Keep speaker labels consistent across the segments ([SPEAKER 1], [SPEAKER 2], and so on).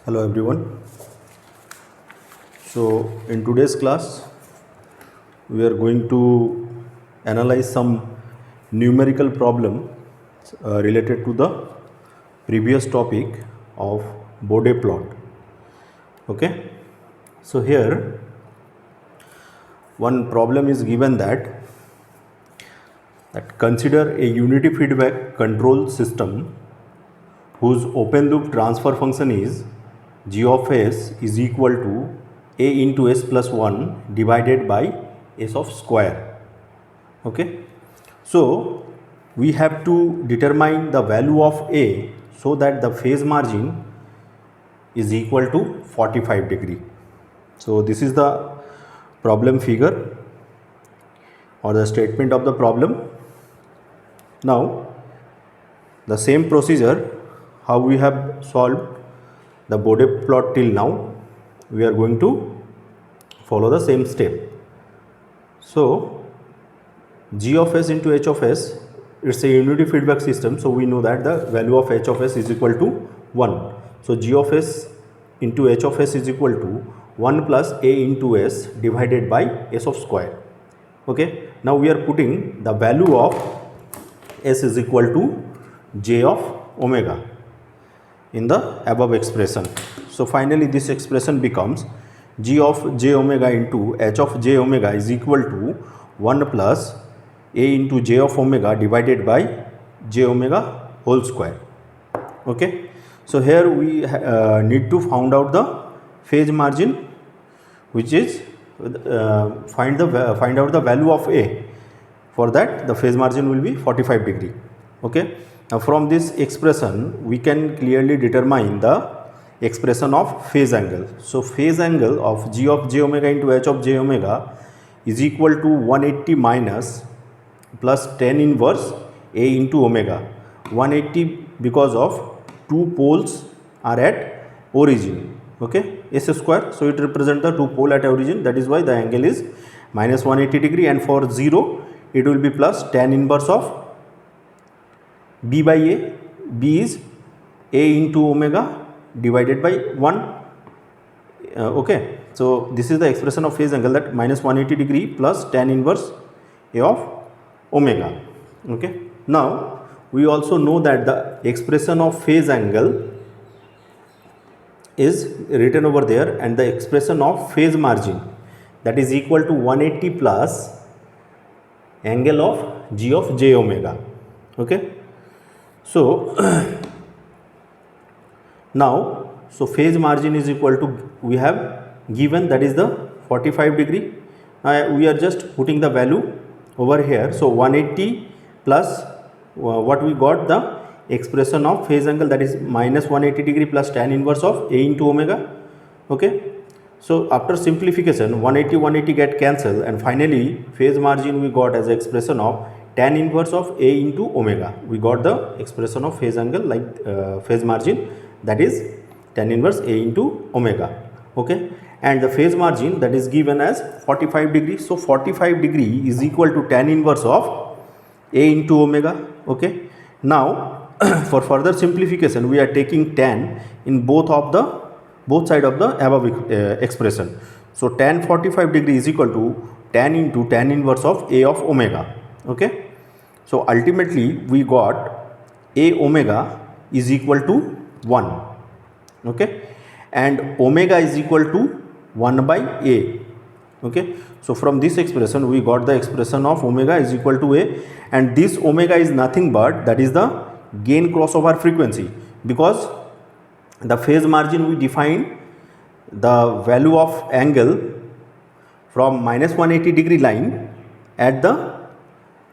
[SPEAKER 1] Hello everyone. So in today's class we are going to analyze some numerical problem related to the previous topic of Bode plot. Okay. So here one problem is given that consider a unity feedback control system whose open loop transfer function is g of s is equal to a into s plus 1 divided by s of square. Okay. So we have to determine the value of a so that the phase margin is equal to 45 degree. So this is the problem figure or the statement of the problem. Now the same procedure how we have solved the Bode plot till now, we are going to follow the same step. So g of s into h of s, it's a unity feedback system, so we know that the value of h of s is equal to 1. So g of s into h of s is equal to 1 plus a into s divided by s of square. Okay. Now we are putting the value of s is equal to j of omega in the above expression. So finally this expression becomes g of j omega into h of j omega is equal to 1 plus a into j of omega divided by j omega whole square. Okay. So here we need to find out the phase margin, which is find out the value of a. For that the phase margin will be 45 degree. Okay. Now from this expression we can clearly determine the expression of phase angle. So phase angle of g of j omega into h of j omega is equal to 180 minus plus tan inverse a into omega. 180 because of two poles are at origin. Okay, s square. So it represents the two pole at origin. That is why the angle is minus 180 degree, and for 0 it will be plus tan inverse of b by a. B is a into omega divided by 1. Okay. So this is the expression of phase angle, that minus 180 degree plus tan inverse a of omega. Okay. Now we also know that the expression of phase angle is written over there, and the expression of phase margin, that is equal to 180 plus angle of g of j omega. Okay. So now phase margin is equal to, we have given, that is the 45 degree. We are just putting the value over here. So 180 plus what we got, the expression of phase angle, that is minus 180 degree plus tan inverse of a into omega. Okay. So after simplification 180 get cancelled, and finally phase margin we got as expression of tan inverse of a into omega. We got the expression of phase angle like phase margin, that is tan inverse a into omega. Okay. And the phase margin that is given as 45 degree. So 45 degree is equal to tan inverse of a into omega. Okay. Now for further simplification we are taking tan in both side of the above expression. So tan 45 degree is equal to tan into tan inverse of a of omega. Okay. So ultimately we got a omega is equal to 1. Okay. And omega is equal to 1 by a. Okay. So from this expression we got the expression of omega is equal to a, and this omega is nothing but that is the gain crossover frequency, because the phase margin we define the value of angle from minus 180 degree line at the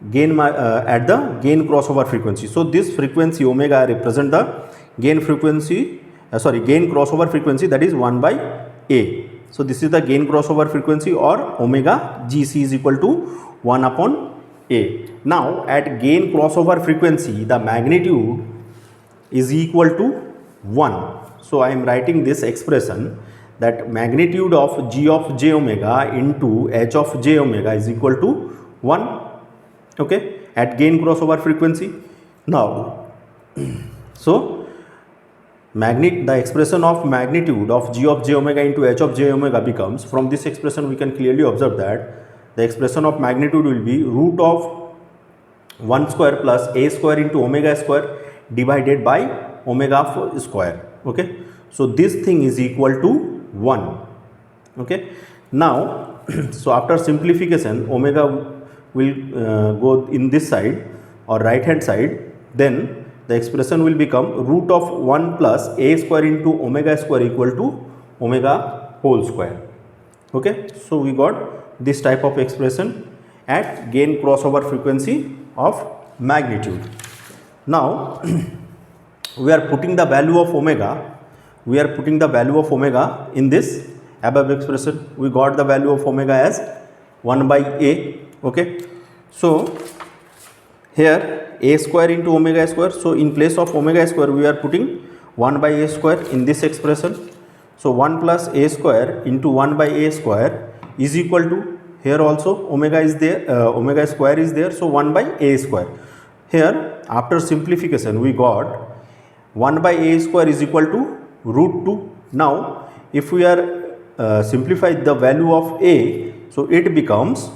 [SPEAKER 1] gain crossover frequency. So this frequency omega represent the gain frequency, gain crossover frequency, that is 1 by a. So this is the gain crossover frequency, or omega gc is equal to 1 upon a. Now at gain crossover frequency the magnitude is equal to 1. So I am writing this expression, that magnitude of g of j omega into h of j omega is equal to 1. Okay, at gain crossover frequency. Now So the expression of magnitude of g of j omega into h of j omega becomes, from this expression we can clearly observe that the expression of magnitude will be root of 1 square plus a square into omega square divided by omega square. Okay, so this thing is equal to 1. Okay, now so after simplification, omega will go in this side or right hand side, then the expression will become root of 1 plus a square into omega square equal to omega whole square. Okay, so we got this type of expression at gain crossover frequency of magnitude. Now we are putting the value of omega, in this above expression. We got the value of omega as 1 by a. Okay, so here a square into omega square, so in place of omega square we are putting 1 by a square in this expression. So 1 plus a square into 1 by a square is equal to, here also omega is there, omega square is there, so 1 by a square. Here after simplification we got 1 by a square is equal to root 2. Now if we are simplify the value of a, so it becomes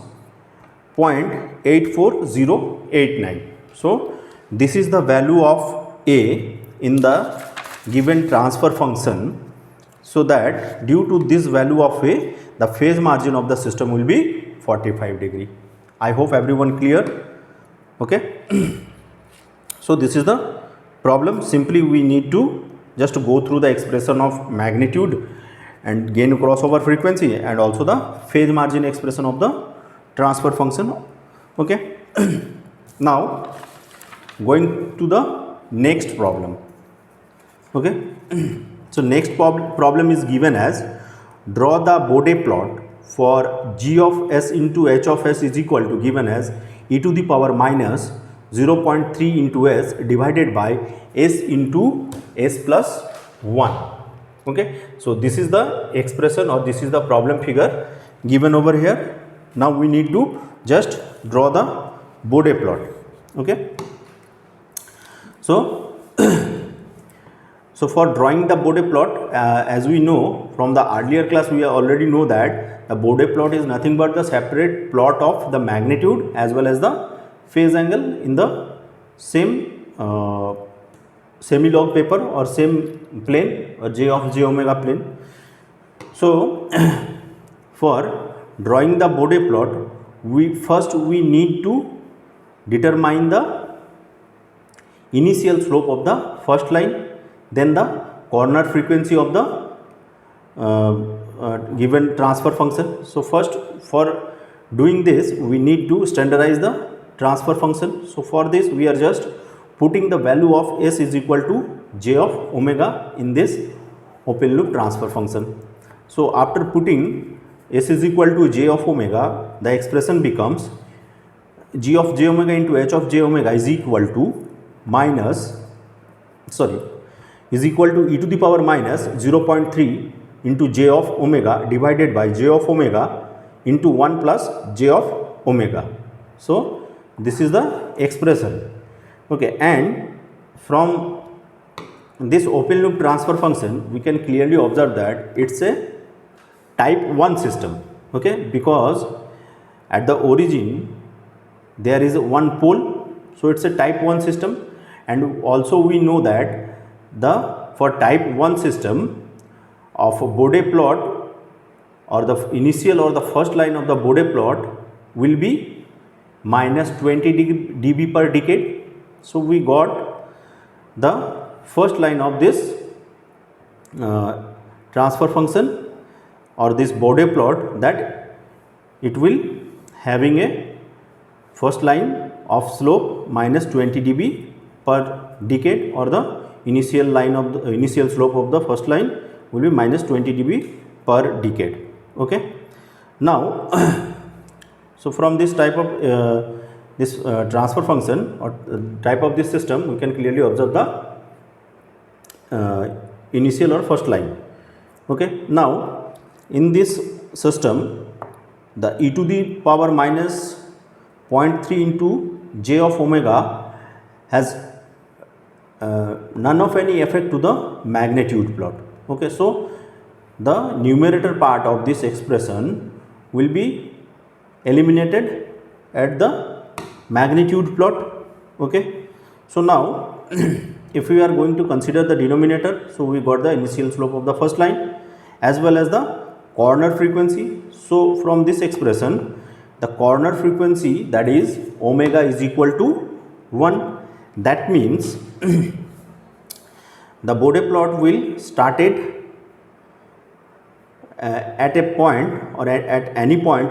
[SPEAKER 1] 0.84089. So this is the value of a in the given transfer function, so that due to this value of a, the phase margin of the system will be 45 degree. I hope everyone clear. Okay. So this is the problem. Simply we need to just go through the expression of magnitude and gain crossover frequency and also the phase margin expression of the transfer function. Okay. Now going to the next problem. Okay. So next problem is given as, draw the Bode plot for g of s into h of s is equal to, given as e to the power minus 0.3 into s divided by s into s plus 1. Okay, so this is the expression or this is the problem figure given over here. Now we need to just draw the Bode plot. Okay, so so for drawing the Bode plot, as we know from the earlier class, we already know that the Bode plot is nothing but the separate plot of the magnitude as well as the phase angle in the same semi-log paper or same plane or j of j omega plane. So for drawing the Bode plot, we need to determine the initial slope of the first line, then the corner frequency of the given transfer function. So first, for doing this, we need to standardize the transfer function. So for this we are just putting the value of s is equal to j of omega in this open loop transfer function. So after putting s is equal to j of omega, the expression becomes g of j omega into h of j omega is equal to is equal to e to the power minus 0.3 into j of omega divided by j of omega into 1 plus j of omega. So this is the expression. Okay, and from this open loop transfer function we can clearly observe that it's a type 1 system. Okay, because at the origin there is one pole, so it's a type 1 system. And also we know that for type 1 system of a Bode plot, or the initial or the first line of the Bode plot will be minus 20 dB per decade. So we got the first line of this transfer function or this Bode plot, that it will having a first line of slope minus 20 dB per decade, or the initial line of the initial slope of the first line will be minus 20 dB per decade. Okay, now so from this type of transfer function or type of this system, we can clearly observe the initial or first line. Okay, now in this system, the e to the power minus 0.3 into j of omega has none of any effect to the magnitude plot. Okay, so the numerator part of this expression will be eliminated at the magnitude plot. Okay, so now if we are going to consider the denominator, so we got the initial slope of the first line as well as the corner frequency. So from this expression, the corner frequency, that is omega, is equal to 1. That means the Bode plot will started at a point or at any point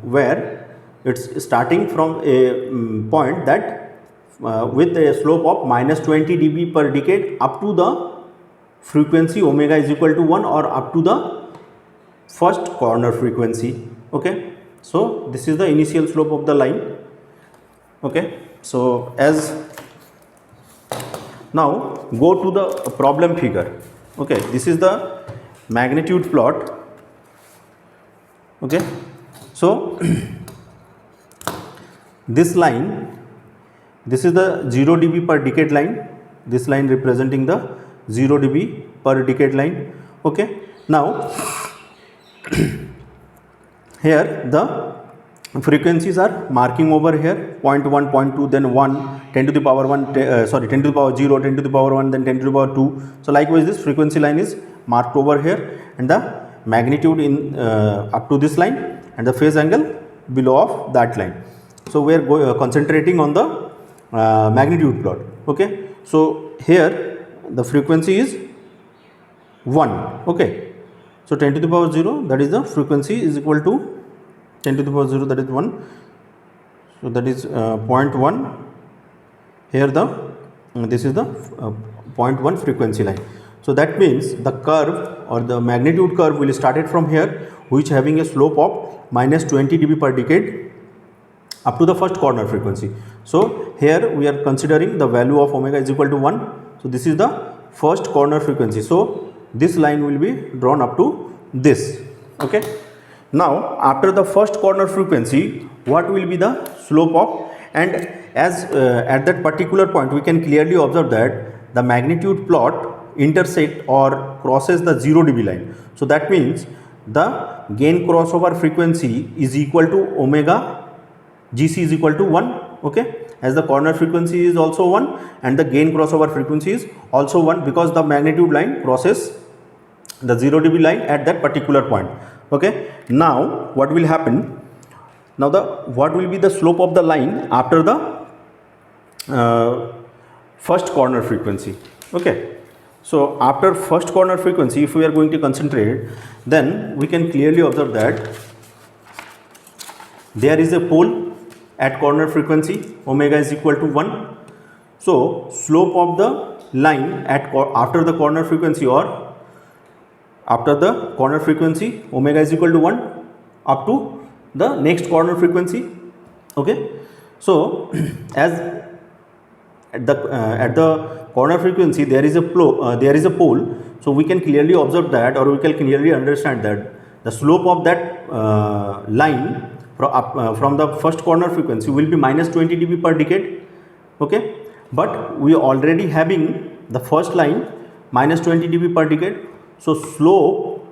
[SPEAKER 1] where it's starting from a point that with a slope of minus 20 dB per decade up to the frequency omega is equal to 1 or up to the first corner frequency. Okay, so this is the initial slope of the line. Okay, so as now go to the problem figure. Okay, this is the magnitude plot. Okay, so this line, this is the 0 dB per decade line, this line representing the 0 dB per decade line. Okay, now here the frequencies are marking over here 0.1, 0.2, then 1, 10 to the power 1, 10 to the power 0, 10 to the power 1, then 10 to the power 2. So likewise this frequency line is marked over here, and the magnitude in up to this line and the phase angle below of that line. So we are concentrating on the magnitude plot. Okay, so here the frequency is 1. Okay, so 10 to the power 0, that is the frequency, is equal to 10 to the power 0, that is 1. So that is 0.1. Here the this is the 0.1 frequency line. So that means the curve or the magnitude curve will start it from here, which having a slope of minus 20 dB per decade up to the first corner frequency. So here we are considering the value of omega is equal to 1. So this is the first corner frequency. So this line will be drawn up to this. Okay. Now after the first corner frequency, what will be the slope of, and as at that particular point we can clearly observe that the magnitude plot intersect or crosses the 0 dB line. So that means the gain crossover frequency is equal to omega GC is equal to 1. Okay, as the corner frequency is also 1 and the gain crossover frequency is also 1, because the magnitude line crosses the 0 dB line at that particular point. Okay, now what will happen? Now what will be the slope of the line after the first corner frequency? Okay, so after first corner frequency, if we are going to concentrate, then we can clearly observe that there is a pole at corner frequency, omega is equal to 1. So slope of the line at after the corner frequency or after the corner frequency, omega is equal to 1 up to the next corner frequency. Okay, so as at the corner frequency there is a pole, so we can clearly observe that, or we can clearly understand that the slope of that line from the first corner frequency will be minus 20 dB per decade. Okay, but we already having the first line minus 20 dB per decade. So slope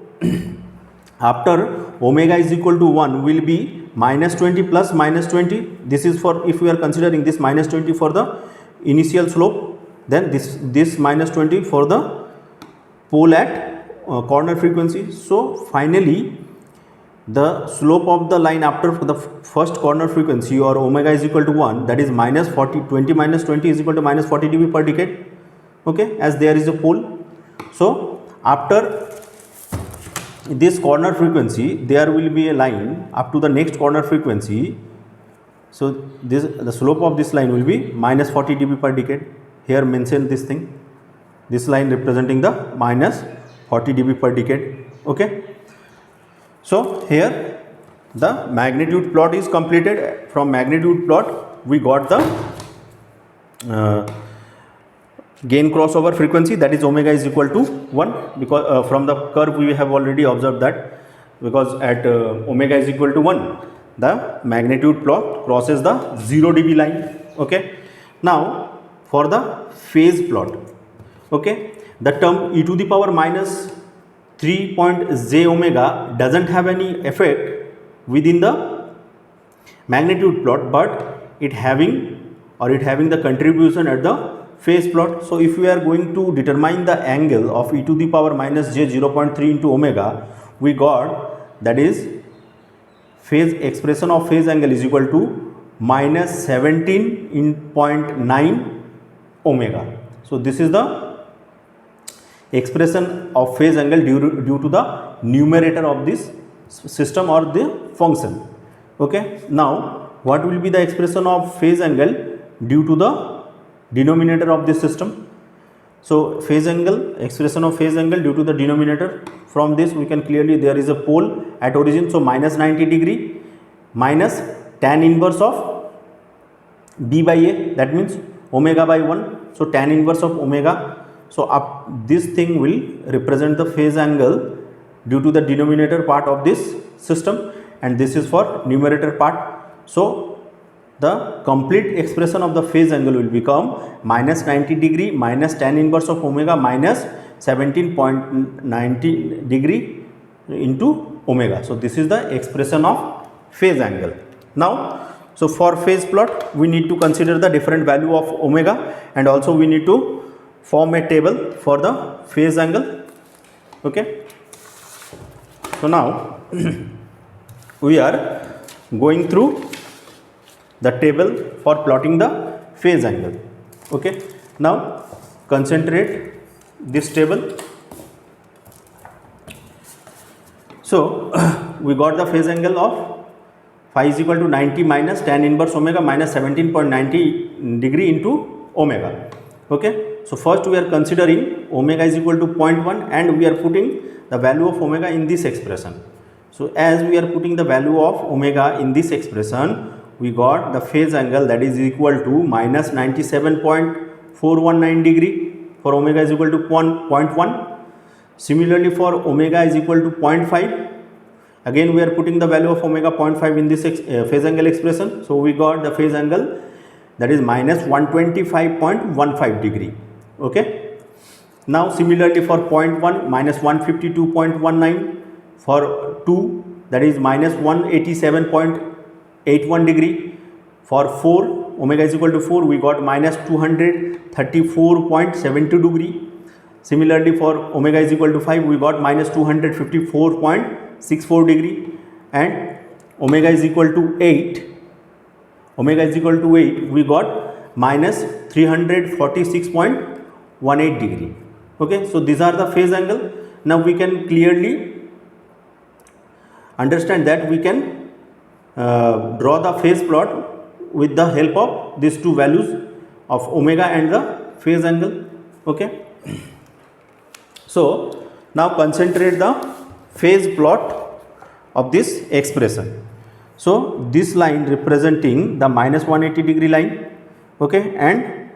[SPEAKER 1] after omega is equal to 1 will be minus 20 plus minus 20. This is for, if we are considering this minus 20 for the initial slope, then this minus 20 for the pole at corner frequency. So finally the slope of the line after the first corner frequency or omega is equal to 1, that is minus 40, 20 minus 20 is equal to minus 40 dB per decade. Okay, as there is a pole. So after this corner frequency there will be a line up to the next corner frequency. So the slope of this line will be minus 40 dB per decade. Here mention this thing, this line representing the minus 40 dB per decade. Okay, so here the magnitude plot is completed. From magnitude plot we got the gain crossover frequency, that is omega is equal to 1, because from the curve we have already observed that, because at omega is equal to 1 the magnitude plot crosses the 0 dB line. Okay, now for the phase plot. Okay, the term e to the power minus 3 omega doesn't have any effect within the magnitude plot, but it having the contribution at the phase plot. So if we are going to determine the angle of e to the power minus j 0.3 into omega, we got that is phase expression of phase angle is equal to minus 17.9 omega. So this is the expression of phase angle due to the numerator of this system or the function. Okay, now what will be the expression of phase angle due to the denominator of this system? So phase angle, expression of phase angle due to the denominator, from this we can clearly, there is a pole at origin, so minus 90 degree minus tan inverse of b by a, that means omega by 1, so tan inverse of omega. So up this thing will represent the phase angle due to the denominator part of this system, and this is for numerator part. So the complete expression of the phase angle will become minus 90 degree minus tan inverse of omega minus 17.90 degree into omega. So this is the expression of phase angle. Now, so for phase plot we need to consider the different value of omega, and also we need to form a table for the phase angle. Okay, so now we are going through the table for plotting the phase angle. Okay, now concentrate this table. So we got the phase angle of phi is equal to 90 minus tan inverse omega minus 17.90 degree into omega. Okay, so first we are considering omega is equal to 0.1 and we are putting the value of omega in this expression. So as we are putting the value of omega in this expression, we got the phase angle that is equal to minus 97.419 degree for omega is equal to 0.1. Similarly for omega is equal to 0.5, again we are putting the value of omega 0.5 in this phase angle expression. So we got the phase angle that is minus 125.15 degree. Okay, now similarly for 0.1 minus 152.19, for 2 that is minus 187.81 degree, for 4 omega is equal to 4 we got minus 234.72 degree. Similarly for omega is equal to 5 we got minus 254.64 degree, and omega is equal to 8 we got minus 346.18 degree. Okay, so these are the phase angle. Now we can clearly understand that we can draw the phase plot with the help of these two values of omega and the phase angle. Okay, so now concentrate the phase plot of this expression. So this line representing the minus 180 degree line. Okay, and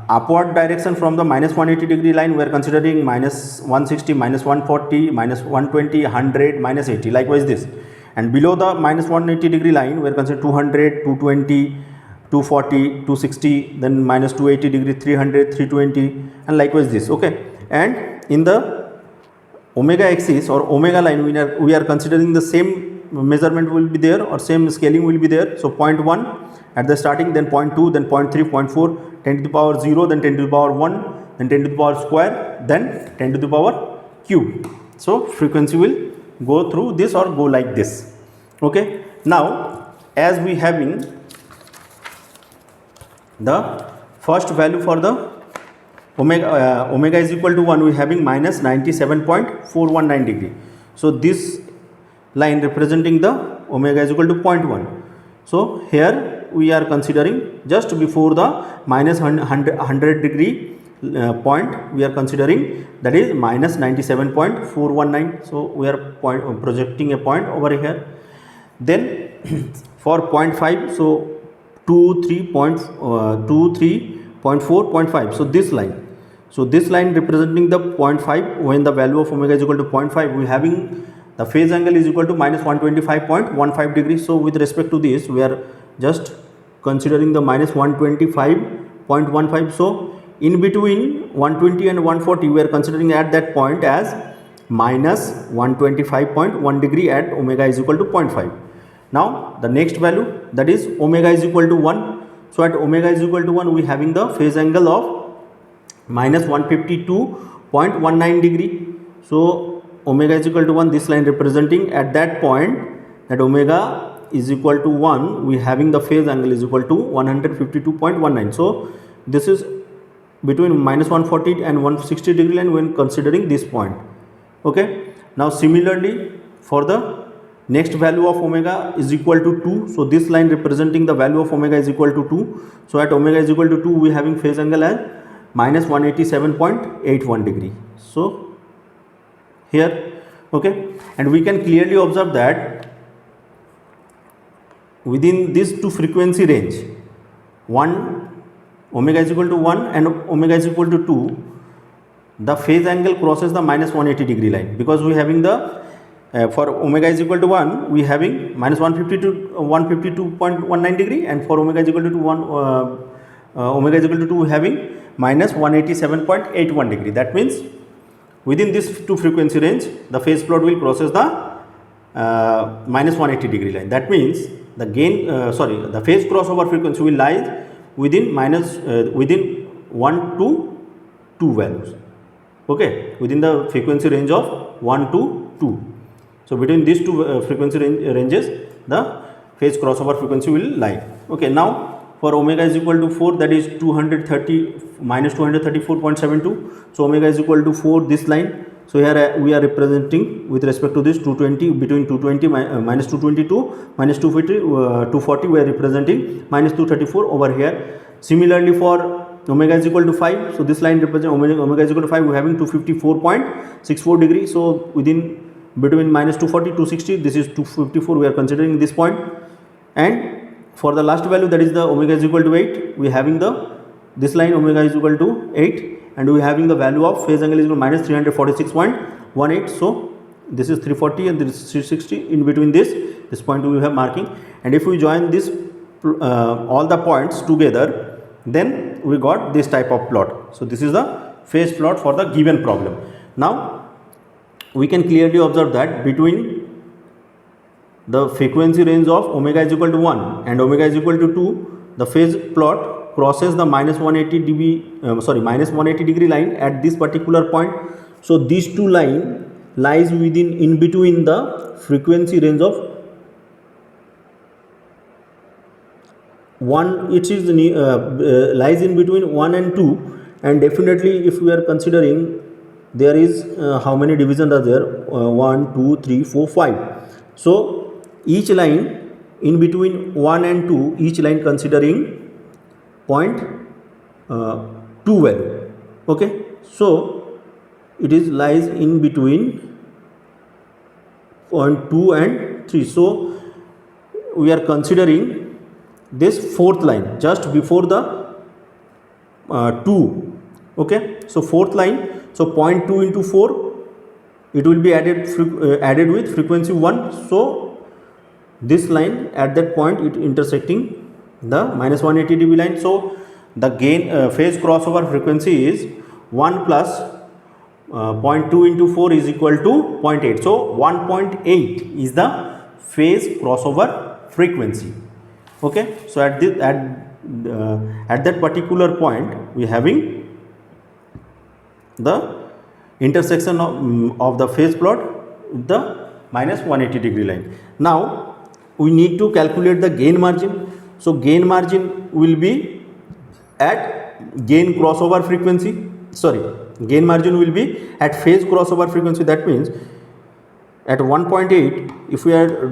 [SPEAKER 1] upward direction from the minus 180 degree line we are considering minus 160, minus 140, minus 120, 100, minus 80, likewise this. And below the minus 180 degree line we are considering 200, 220, 240, 260, then minus 280 degree, 300, 320, and likewise this. Okay, and in the omega axis or omega line we are considering the same measurement will be there or same scaling will be there. So 0.1 at the starting, then 0.2, then 0.3, 0.4, 10 to the power 0, then 10 to the power 1, then 10 to the power square, then 10 to the power cube. So frequency will go through this or go like this. Okay, now as we having the first value for the omega is equal to 1, we having minus 97.419 degree. So this line representing the omega is equal to 0.1. So here we are considering just before the minus 100 degree point we are considering that is minus 97.419. So we are projecting a point over here. Then for 0.5, so 23.4.5. So this line. So this line representing the 0.5, when the value of omega is equal to 0.5, we having the phase angle is equal to minus 125.15 degrees. So with respect to this we are just considering the minus 125.15. So in between 120 and 140 we are considering at that point as minus 125.1 degree at omega is equal to 0.5. Now the next value, that is omega is equal to 1. So at omega is equal to 1 we having the phase angle of minus 152.19 degree. So omega is equal to 1, this line representing at that point that omega is equal to 1, we having the phase angle is equal to 152.19. So this is between minus 140 and 160 degree line when considering this point. Okay. Now similarly for the next value of omega is equal to 2. So this line representing the value of omega is equal to 2. So at omega is equal to 2 we having phase angle as minus 187.81 degree. So here, okay, and we can clearly observe that within this two frequency range, omega is equal to 1 and omega is equal to 2, the phase angle crosses the minus 180 degree line, because we having the for omega is equal to 1 we having minus 152.19 degree, and for omega is equal to 1 omega is equal to 2 we having minus 187.81 degree. That means within this two frequency range the phase plot will crosses the minus 180 degree line. That means the gain the phase crossover frequency will lie within within 1 to 2 values. Okay, within the frequency range of 1 to 2. So between these two frequency ranges the phase crossover frequency will lie. Okay, now for omega is equal to 4, that is 230 minus 234.72. So omega is equal to 4, this line. So here we are representing with respect to this 220, between 220 minus 222 minus 240 we are representing minus 234 over here. Similarly for omega is equal to 5, so this line represents omega is equal to 5, we are having 254.64 degree. So within between minus 240 260, this is 254, we are considering this point. And for the last value, that is the omega is equal to 8, we are having this line omega is equal to 8, and we are having the value of phase angle is equal to minus 346.18. So this is 340 and this is 360. In between this point we have marking, and if we join this all the points together, then we got this type of plot. So this is the phase plot for the given problem. Now we can clearly observe that between the frequency range of omega is equal to 1 and omega is equal to 2, the phase plot crosses the minus 180 degree line at this particular point. So these two line lies in between the frequency range of 1, it is lies in between 1 and 2, and definitely if we are considering there is how many divisions are there, 1 2 3 4 5. So each line in between 1 and 2, each line considering point 2 value. Okay, so it is lies in between point 2 and 3. So we are considering this fourth line just before the 2. Okay, so fourth line, so 0.2 into 4, it will be added with frequency 1. So this line at that point it intersecting the minus 180 dB line. So the gain phase crossover frequency is 1 plus 0.2 into 4 is equal to 0.8. So 1.8 is the phase crossover frequency. Okay, so at that particular point we having the intersection of the phase plot with the minus 180 degree line. Now we need to calculate the gain margin. So gain margin will be at gain crossover frequency, gain margin will be at phase crossover frequency. That means at 1.8 if we are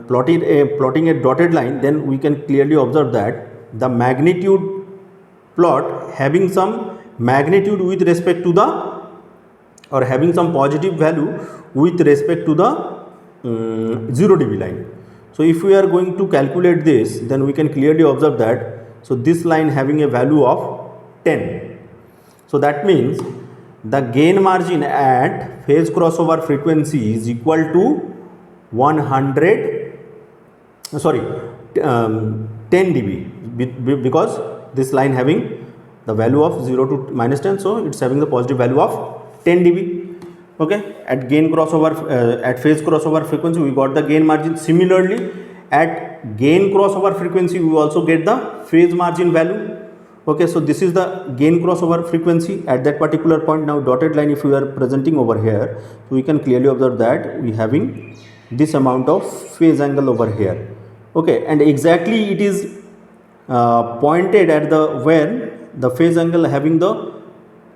[SPEAKER 1] plotting a dotted line, then we can clearly observe that the magnitude plot having some magnitude with respect to the, or having some positive value with respect to the 0 dB line. So if we are going to calculate this, then we can clearly observe that, so this line having a value of 10. So that means the gain margin at phase crossover frequency is equal to 10 dB because this line having the value of 0 to -10, so it's having the positive value of 10 dB. Okay, at gain crossover at phase crossover frequency we got the gain margin. Similarly, at gain crossover frequency we also get the phase margin value. Okay, so this is the gain crossover frequency at that particular point. Now dotted line if we are presenting over here, so we can clearly observe that we having this amount of phase angle over here. Okay, and exactly it is pointed at the when the phase angle having the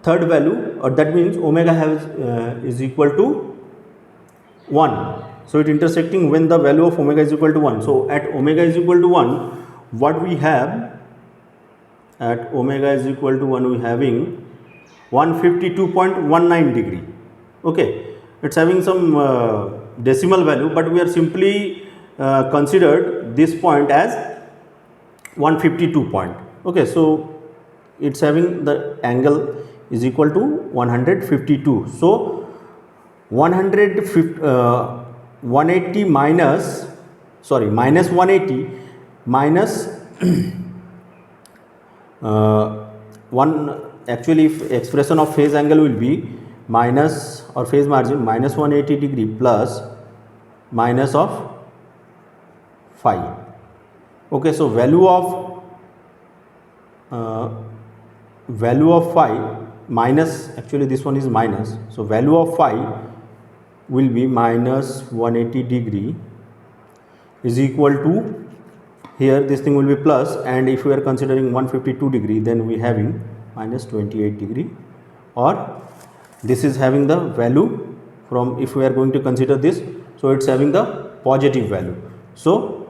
[SPEAKER 1] third value, or that means omega has is equal to 1. So it intersecting when the value of omega is equal to 1. So at omega is equal to 1, what we have at omega is equal to 1, we having 152.19 degree. Okay, it's having some decimal value, but we are simply considered this point as 152 point. Okay, so it's having the angle is equal to 152. So 180 minus 180 minus 1, actually if expression of phase angle will be minus, or phase margin minus 180 degree plus minus of phi. Okay, so value of phi minus, actually this one is minus, so value of phi will be minus 180 degree is equal to, here this thing will be plus, and if we are considering 152 degree, then we having minus 28 degree, or this is having the value from, if we are going to consider this, so it's having the positive value. So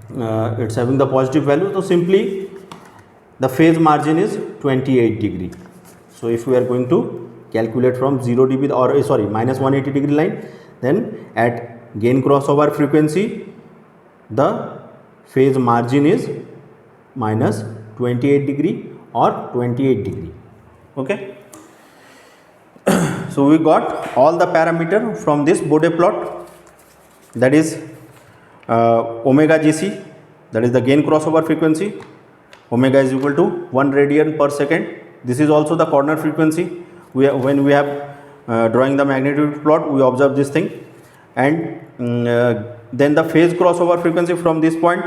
[SPEAKER 1] it's having the positive value, so simply the phase margin is 28 degree. So if we are going to calculate from 0 dB or sorry minus 180 degree line, then at gain crossover frequency the phase margin is minus 28 degree or 28 degree. Okay, so we got all the parameter from this Bode plot, that is omega GC, that is the gain crossover frequency. Omega is equal to 1 radian per second. This is also the corner frequency. When we have drawing the magnitude plot, we observe this thing, and then the phase crossover frequency from this point,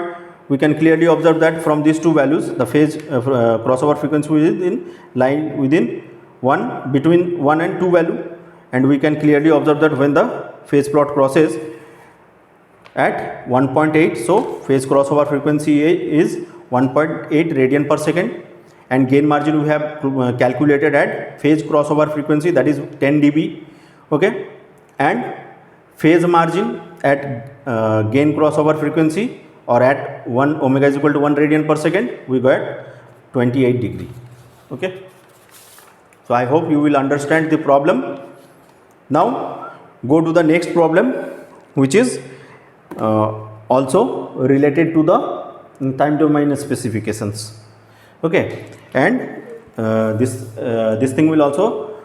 [SPEAKER 1] we can clearly observe that from these two values the phase crossover frequency is in line within 1, between 1 and 2 value, and we can clearly observe that when the phase plot crosses at 1.8, so phase crossover frequency is 1.8 radian per second, and gain margin we have calculated at phase crossover frequency, that is 10 dB. Okay, and phase margin at gain crossover frequency or at 1 omega is equal to 1 radian per second, we got 28 degree. Okay, so I hope you will understand the problem. Now go to the next problem, which is also related to the time domain specifications. Okay, and this thing will also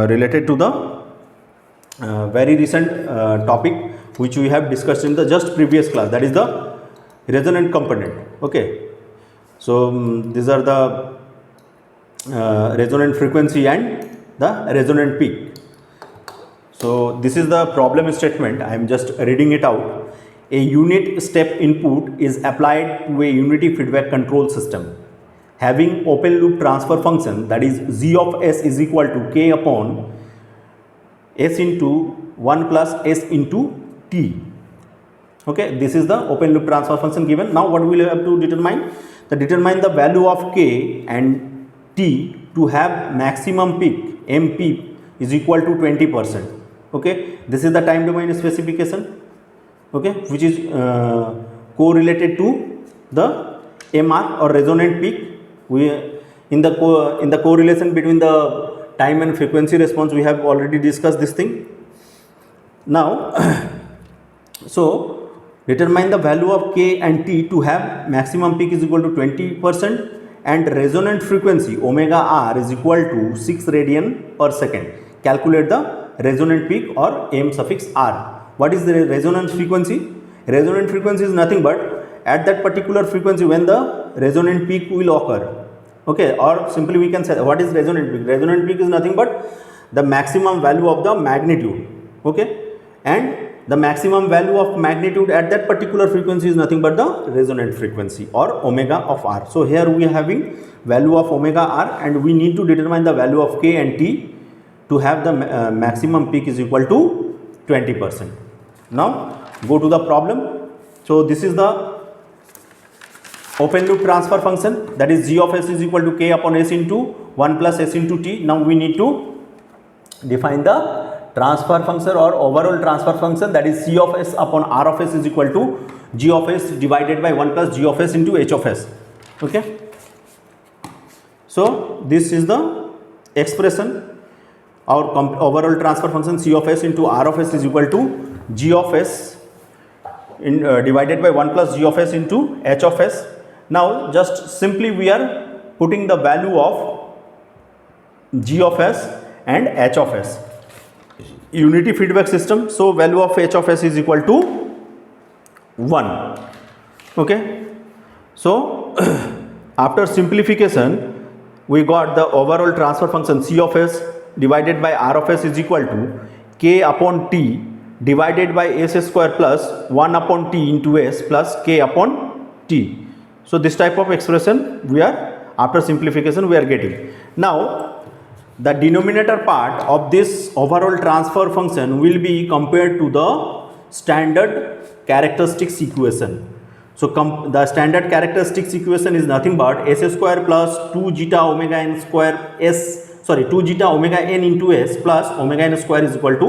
[SPEAKER 1] related to the very recent topic which we have discussed in the just previous class, that is the resonant component. Okay, so these are the resonant frequency and the resonant peak. So this is the problem statement. I am just reading it out. A unit step input is applied to a unity feedback control system having open loop transfer function, that is z of s is equal to k upon s into 1 plus s into t. Okay, this is the open loop transfer function given. Now what we will have to determine? Determine the value of k and t to have maximum peak m peak is equal to 20%. Okay, this is the time domain specification. Okay, which is correlated to the MR or resonant peak. We in the correlation between the time and frequency response, we have already discussed this thing. Now so determine the value of k and t to have maximum peak is equal to 20% and resonant frequency omega r is equal to 6 radian per second. Calculate the resonant peak or m suffix r. What is the resonance frequency? Resonant frequency is nothing but at that particular frequency when the resonant peak will occur. Okay, or simply we can say what is resonant peak. Resonant peak is nothing but the maximum value of the magnitude. Okay, and the maximum value of magnitude at that particular frequency is nothing but the resonant frequency or omega of r. So here we are having value of omega r, and we need to determine the value of k and t to have the maximum peak is equal to 20%. Now go to the problem. So this is the open loop transfer function, that is g of s is equal to k upon s into 1 plus s into t. Now we need to define the transfer function or overall transfer function, that is c of s upon r of s is equal to g of s divided by 1 plus g of s into h of s. Okay, so this is the expression. Our overall transfer function c of s into r of s is equal to g of s in divided by 1 plus g of s into h of s. Now just simply we are putting the value of g of s and h of s. Unity feedback system, so value of h of s is equal to 1. Okay, so after simplification we got the overall transfer function c of s divided by r of s is equal to k upon t divided by s square plus 1 upon t into s plus k upon t. So this type of expression we are, after simplification we are getting. Now the denominator part of this overall transfer function will be compared to the standard characteristics equation. So the standard characteristics equation is nothing but s square plus 2 zeta omega n square s, sorry 2 zeta omega n into s plus omega n square is equal to